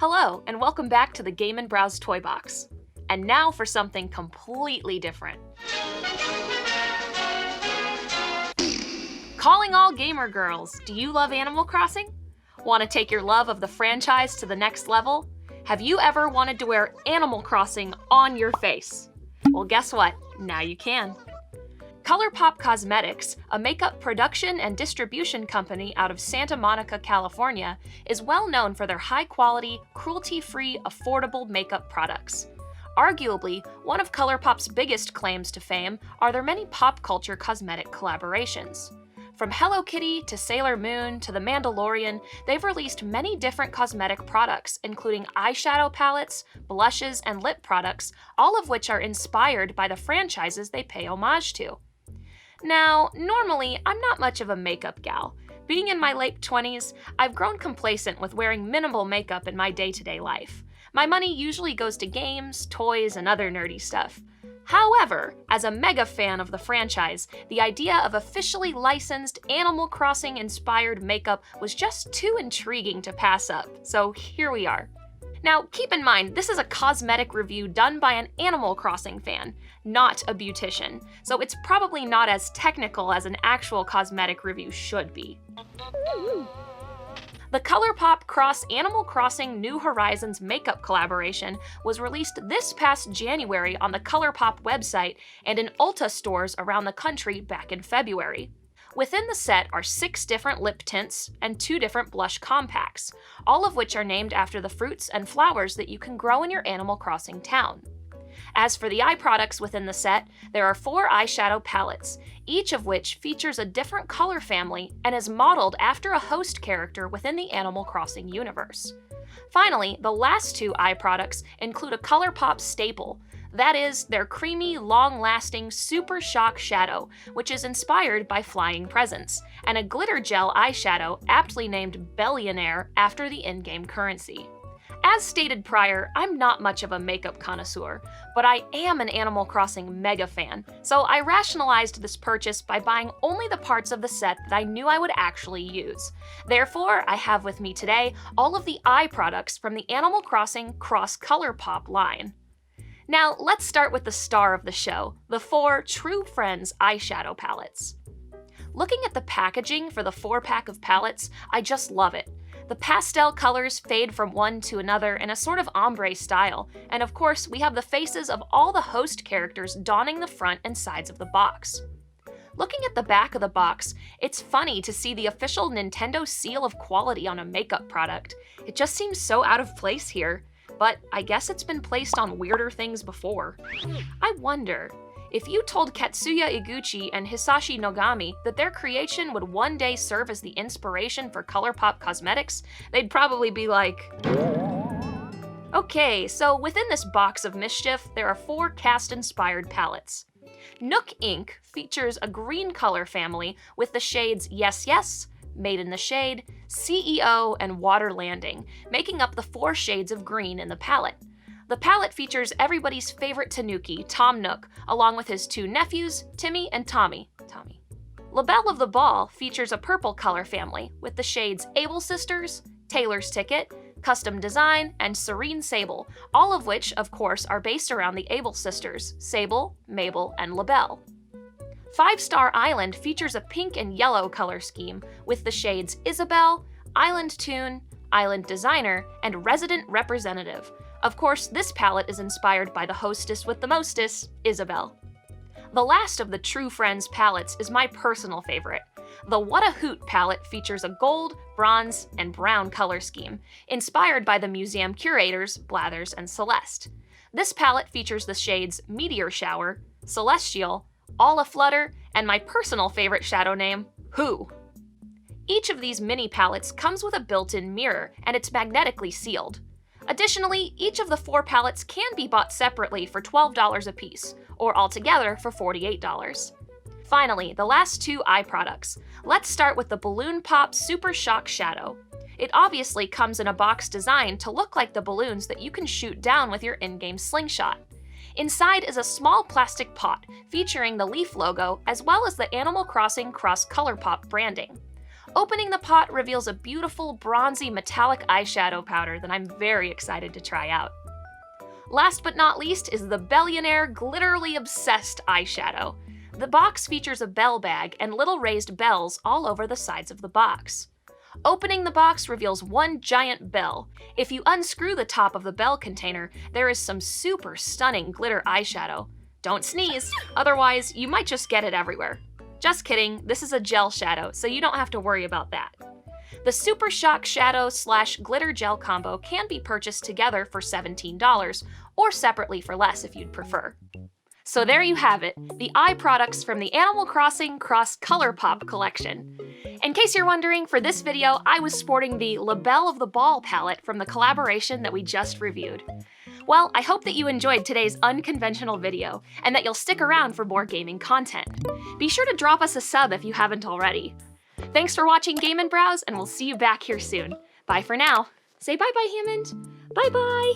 Hello, and welcome back to the Game & Browse Toy Box. And now for something completely different. Calling all gamer girls, do you love Animal Crossing? Want to take your love of the franchise to the next level? Have you ever wanted to wear Animal Crossing on your face? Well, guess what? Now you can. ColourPop Cosmetics, a makeup production and distribution company out of Santa Monica, California, is well known for their high-quality, cruelty-free, affordable makeup products. Arguably, one of ColourPop's biggest claims to fame are their many pop culture cosmetic collaborations. From Hello Kitty to Sailor Moon to The Mandalorian, they've released many different cosmetic products, including eyeshadow palettes, blushes, and lip products, all of which are inspired by the franchises they pay homage to. Now, normally, I'm not much of a makeup gal. Being in my late 20s, I've grown complacent with wearing minimal makeup in my day-to-day life. My money usually goes to games, toys, and other nerdy stuff. However, as a mega fan of the franchise, the idea of officially licensed Animal Crossing-inspired makeup was just too intriguing to pass up, so here we are. Now, keep in mind, this is a cosmetic review done by an Animal Crossing fan, not a beautician, so it's probably not as technical as an actual cosmetic review should be. The ColourPop Cross Animal Crossing New Horizons makeup collaboration was released this past January on the ColourPop website and in Ulta stores around the country back in February. Within the set are 6 different lip tints and 2 different blush compacts, all of which are named after the fruits and flowers that you can grow in your Animal Crossing town. As for the eye products within the set, there are 4 eyeshadow palettes, each of which features a different color family and is modeled after a host character within the Animal Crossing universe. Finally, the last 2 eye products include a ColourPop staple. That is, their creamy, long-lasting Super Shock Shadow, which is inspired by Flying Presents, and a glitter gel eyeshadow aptly named Bellionaire after the in-game currency. As stated prior, I'm not much of a makeup connoisseur, but I am an Animal Crossing mega fan, so I rationalized this purchase by buying only the parts of the set that I knew I would actually use. Therefore, I have with me today all of the eye products from the Animal Crossing Cross ColourPop line. Now, let's start with the star of the show, the 4 True Friends eyeshadow palettes. Looking at the packaging for the 4-pack of palettes, I just love it. The pastel colors fade from one to another in a sort of ombre style, and of course, we have the faces of all the host characters donning the front and sides of the box. Looking at the back of the box, it's funny to see the official Nintendo seal of quality on a makeup product. It just seems so out of place here. But I guess it's been placed on weirder things before. I wonder, if you told Katsuya Iguchi and Hisashi Nogami that their creation would one day serve as the inspiration for ColourPop Cosmetics, they'd probably be like... Okay, so within this box of mischief, there are 4 cast-inspired palettes. Nook Ink features a green color family with the shades Yes Yes, Made in the Shade, CEO, and Water Landing, making up the 4 shades of green in the palette. The palette features everybody's favorite Tanuki, Tom Nook, along with his 2 nephews, Timmy and Tommy. LaBelle of the Ball features a purple color family with the shades Able Sisters, Taylor's Ticket, Custom Design, and Serene Sable, all of which, of course, are based around the Able Sisters, Sable, Mabel, and LaBelle. 5 Star Island features a pink and yellow color scheme with the shades Isabelle, Island Tune, Island Designer, and Resident Representative. Of course, this palette is inspired by the hostess with the mostess, Isabelle. The last of the True Friends palettes is my personal favorite. The What a Hoot palette features a gold, bronze, and brown color scheme, inspired by the museum curators, Blathers and Celeste. This palette features the shades Meteor Shower, Celestial, All Aflutter, and my personal favorite shadow name, Who. Each of these mini palettes comes with a built-in mirror, and it's magnetically sealed. Additionally, each of the 4 palettes can be bought separately for $12 a piece, or altogether for $48. Finally, the last 2 eye products. Let's start with the Balloon Pop Super Shock Shadow. It obviously comes in a box designed to look like the balloons that you can shoot down with your in-game slingshot. Inside is a small plastic pot featuring the Leaf logo as well as the Animal Crossing Cross ColourPop branding. Opening the pot reveals a beautiful bronzy metallic eyeshadow powder that I'm very excited to try out. Last but not least is the Bellionaire Glitterly Obsessed eyeshadow. The box features a bell bag and little raised bells all over the sides of the box. Opening the box reveals one giant bell. If you unscrew the top of the bell container, there is some super stunning glitter eyeshadow. Don't sneeze, otherwise you might just get it everywhere. Just kidding, this is a gel shadow, so you don't have to worry about that. The Super Shock Shadow / Glitter Gel combo can be purchased together for $17, or separately for less if you'd prefer. So there you have it, the eye products from the Animal Crossing Cross ColourPop collection. In case you're wondering, for this video, I was sporting the La Belle of the Ball palette from the collaboration that we just reviewed. Well, I hope that you enjoyed today's unconventional video, and that you'll stick around for more gaming content. Be sure to drop us a sub if you haven't already. Thanks for watching Game & Browse, and we'll see you back here soon. Bye for now. Say bye-bye, Hammond. Bye-bye.